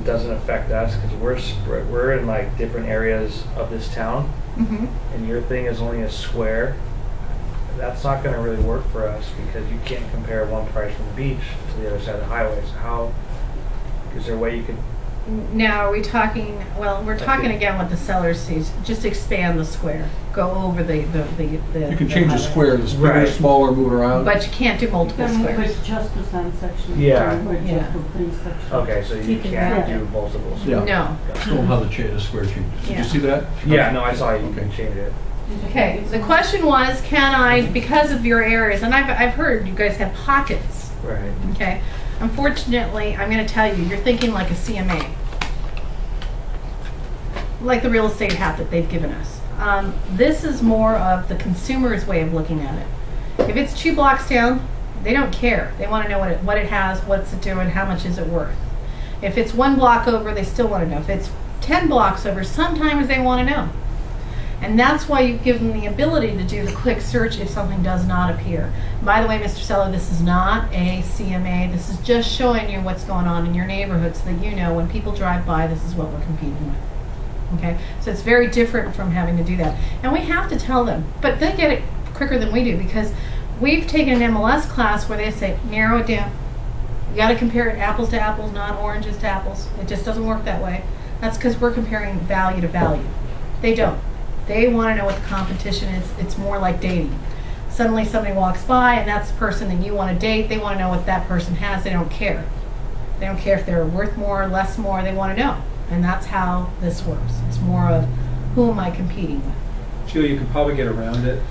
doesn't affect us because we're in like different areas of this town, and your thing is only a square. That's not going to really work for us because you can't compare one price from the beach to the other side of the highway. So how is there a way you could? Now, are we talking? Well, we're talking again what the seller sees. Just expand the square. Go over the. You can change the square. The square Right. is smaller, move it around. But you can't do multiple squares. With just the sun section. Yeah. Or just the three sections. Okay, so you can't do multiples. Yeah. No. Show them how the square changes. Did Yeah. you see that? Yeah, no, I saw you can change it. Okay. The question was, can I, because of your areas, and I've heard you guys have pockets. Right. Okay. Unfortunately, I'm going to tell you, you're thinking like a CMA. Like the real estate hat that they've given us. This is more of the consumer's way of looking at it. If it's 2 blocks down, they don't care. They want to know what it has, what's it doing, how much is it worth. If it's 1 block over, they still want to know. If it's 10 blocks over, sometimes they want to know. And that's why you give them the ability to do the quick search if something does not appear. By the way, Mr. Seller, this is not a CMA. This is just showing you what's going on in your neighborhood so that you know when people drive by, this is what we're competing with. Okay, so it's very different from having to do that. And we have to tell them, but they get it quicker than we do because we've taken an MLS class where they say, narrow it down. You got to compare it apples to apples, not oranges to apples. It just doesn't work that way. That's because we're comparing value to value. They don't. They want to know what the competition is. It's more like dating. Suddenly somebody walks by and that's the person that you want to date. They want to know what that person has. They don't care. They don't care if they're worth more or less more. They want to know. And that's how this works. It's more of who am I competing with. Jill, you could probably get around it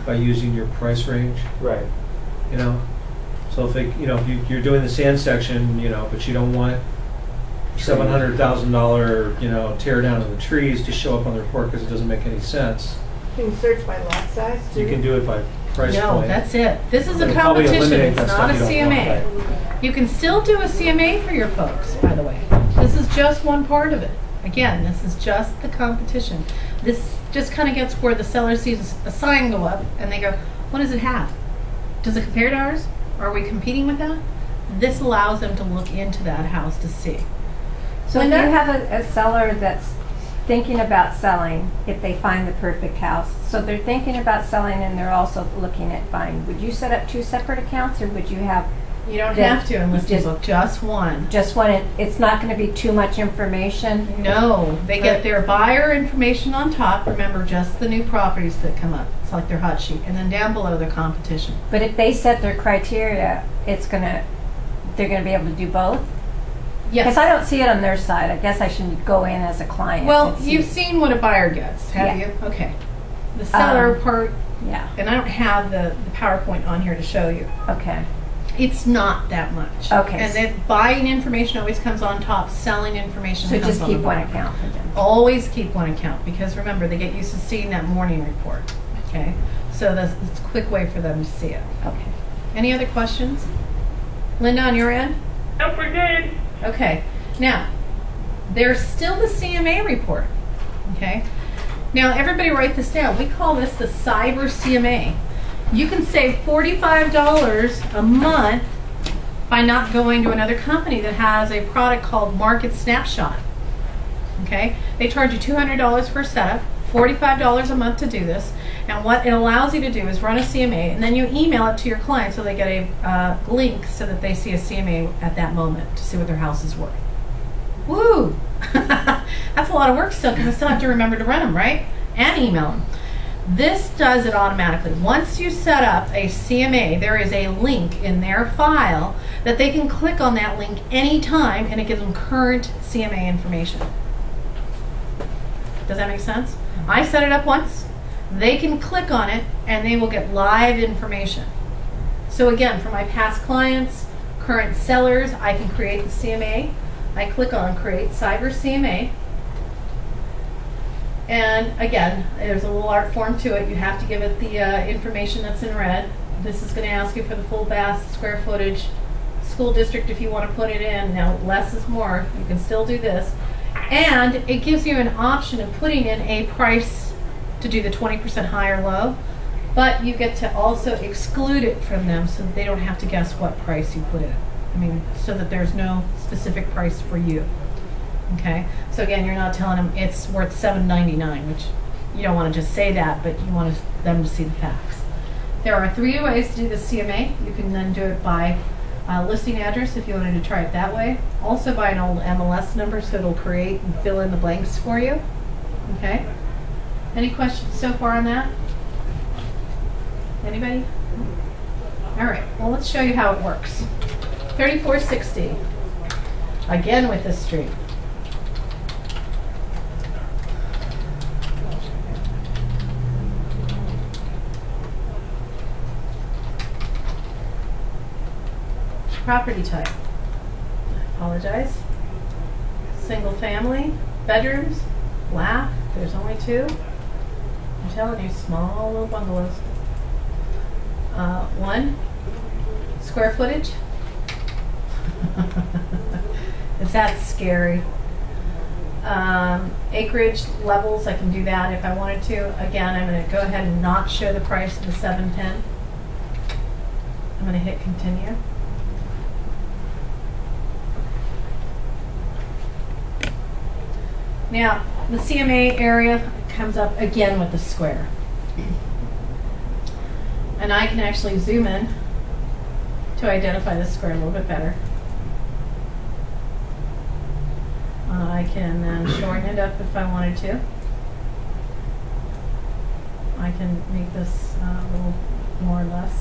by using your price range. Right. You know, so if you're doing the sand section, but you don't want $700,000 tear down of the trees to show up on the report because it doesn't make any sense. You can search by lot size too. You can do it by price point. No, that's it. This is a It'll probably competition. eliminate It's that not a stuff you don't want. CMA. You can still do a CMA for your folks, by the way. This is just one part of it. Again, this is just the competition. This just kind of gets where the seller sees a sign go up and they go, what does it have? Does it compare to ours? Are we competing with that? This allows them to look into that house to see. So if you have a seller that's thinking about selling, if they find the perfect house, so they're thinking about selling and they're also looking at buying, would you set up 2 separate accounts or would you have? You don't have to in listing book, just one. Just one. It's not going to be too much information? No, they get their buyer information on top. Remember, just the new properties that come up. It's like their hot sheet. And then down below, their competition. But if they set their criteria, they're going to be able to do both? Yes. Because I don't see it on their side. I guess I should go in as a client. Well, you've seen what a buyer gets, have Yeah. you? Okay. The seller part, yeah. and I don't have the PowerPoint on here to show you. Okay. It's not that much. Okay. And then buying information always comes on top, selling information So comes just on keep the one bottom. account for them. Always keep one account because remember, they get used to seeing that morning report. Okay. So it's a quick way for them to see it. Okay. Any other questions? Linda, on your end? Nope, we're good. Okay. Now, there's still the CMA report. Okay. Now, everybody write this down. We call this the Cyber CMA. You can save $45 a month by not going to another company that has a product called Market Snapshot. Okay? They charge you $200 for a setup, $45 a month to do this. And what it allows you to do is run a CMA, and then you email it to your client so they get a link so that they see a CMA at that moment to see what their house is worth. Woo! That's a lot of work still because I still have to remember to run them, right? And email them. This does it automatically. Once you set up a CMA, there is a link in their file that they can click on that link anytime and it gives them current CMA information. Does that make sense? I set it up once. They can click on it and they will get live information. So again, for my past clients, current sellers, I can create the CMA. I click on Create Cyber CMA. And again, there's a little art form to it. You have to give it the information that's in red. This is going to ask you for the full bath, square footage, school district if you want to put it in. Now, less is more. You can still do this. And it gives you an option of putting in a price to do the 20% high or low, but you get to also exclude it from them so that they don't have to guess what price you put in. I mean, so that there's no specific price for you. Okay, so again, you're not telling them it's worth $7.99, which you don't want to just say that, but you want them to see the facts. There are 3 ways to do the CMA. You can then do it by listing address if you wanted to try it that way. Also by an old MLS number, so it'll create and fill in the blanks for you. Okay. Any questions so far on that? Anybody? All right. Well, let's show you how it works. 3460. Again with this street. Property type. Apologize. Single family, bedrooms, flat. There's only 2. I'm telling you, small little bungalows. 1 square footage. Is that scary? Acreage levels, I can do that if I wanted to. Again, I'm going to go ahead and not show the price of the 710. I'm going to hit continue. Now, the CMA area comes up again with the square. And I can actually zoom in to identify the square a little bit better. I can then shorten it up if I wanted to. I can make this a little more or less.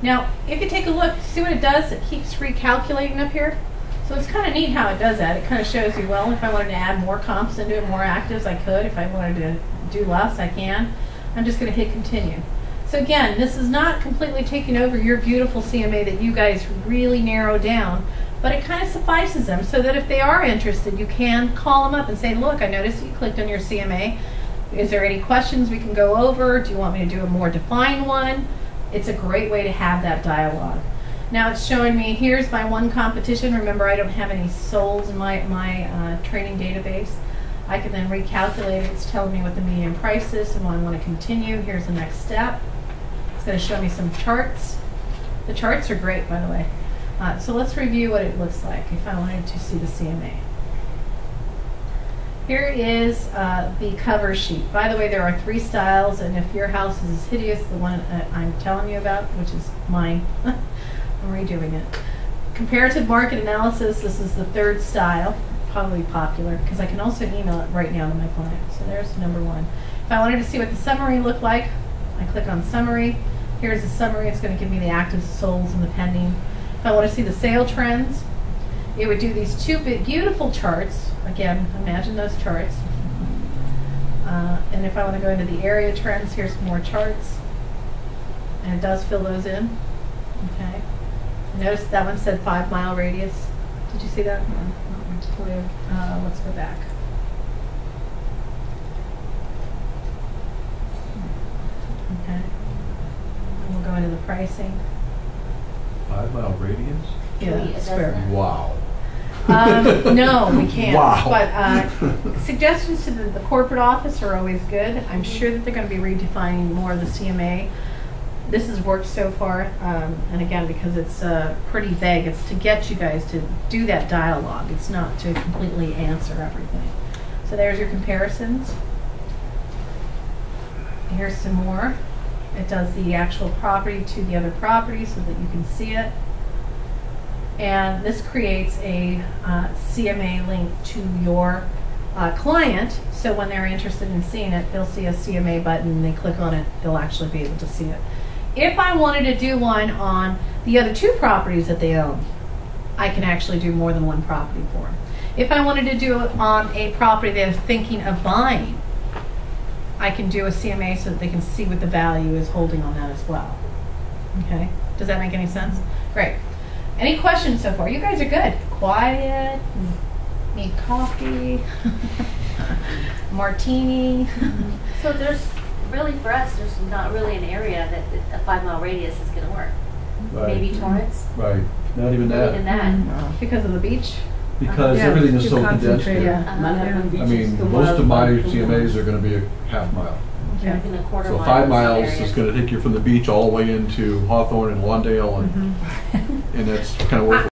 Now, if you take a look, see what it does? It keeps recalculating up here. So it's kind of neat how it does that. It kind of shows you, well, if I wanted to add more comps into it, more actives, I could. If I wanted to do less, I can. I'm just going to hit continue. So again, this is not completely taking over your beautiful CMA that you guys really narrow down, but it kind of suffices them so that if they are interested, you can call them up and say, look, I noticed you clicked on your CMA. Is there any questions we can go over? Do you want me to do a more defined one? It's a great way to have that dialogue. Now it's showing me, here's my one competition. Remember, I don't have any souls in my training database. I can then recalculate it. It's telling me what the median price is, and when I want to continue, here's the next step. It's going to show me some charts. The charts are great, by the way. So let's review what it looks like if I wanted to see the CMA. Here is the cover sheet. By the way, there are 3 styles, and if your house is as hideous, the one I'm telling you about, which is mine, I'm redoing it. Comparative market analysis, this is the 3rd style, probably popular, because I can also email it right now to my client. So there's number 1. If I wanted to see what the summary looked like, I click on summary. Here's the summary. It's going to give me the active souls and the pending. If I want to see the sale trends, it would do these 2 beautiful charts. Again, imagine those charts. And if I want to go into the area trends, here's some more charts. And it does fill those in. Okay. Notice that one said 5-mile radius. Did you see that? Let's go back. Okay. And we'll go into the pricing. 5-mile radius? Yeah, square. Wow. No, we can't. Wow. But suggestions to the corporate office are always good. I'm sure that they're going to be redefining more of the CMA. This has worked so far, and again, because it's pretty vague, it's to get you guys to do that dialogue. It's not to completely answer everything. So there's your comparisons. Here's some more. It does the actual property to the other property so that you can see it. And this creates a CMA link to your client, so when they're interested in seeing it, they'll see a CMA button, and they click on it, they'll actually be able to see it. If I wanted to do one on the other 2 properties that they own, I can actually do more than one property for them. If I wanted to do it on a property they're thinking of buying, I can do a CMA so that they can see what the value is holding on that as well. Okay, does that make any sense? Great. Any questions so far? You guys are good. Quiet, need coffee, martini. So there's really, for us, there's not really an area that a 5-mile radius is going to work. Right. Maybe Torrance. Right. Not even Not even that. that. Because of the beach? Because Yeah, everything it's is too so condensed concentrated. here. Uh-huh. Not having I beaches, mean, the most of my wildlife, the CMAs are going to be a half mile. Okay. In a quarter So mile. 5 in some miles is areas. going to take you from the beach all the way into Hawthorne and Lawndale, and that's kind of worth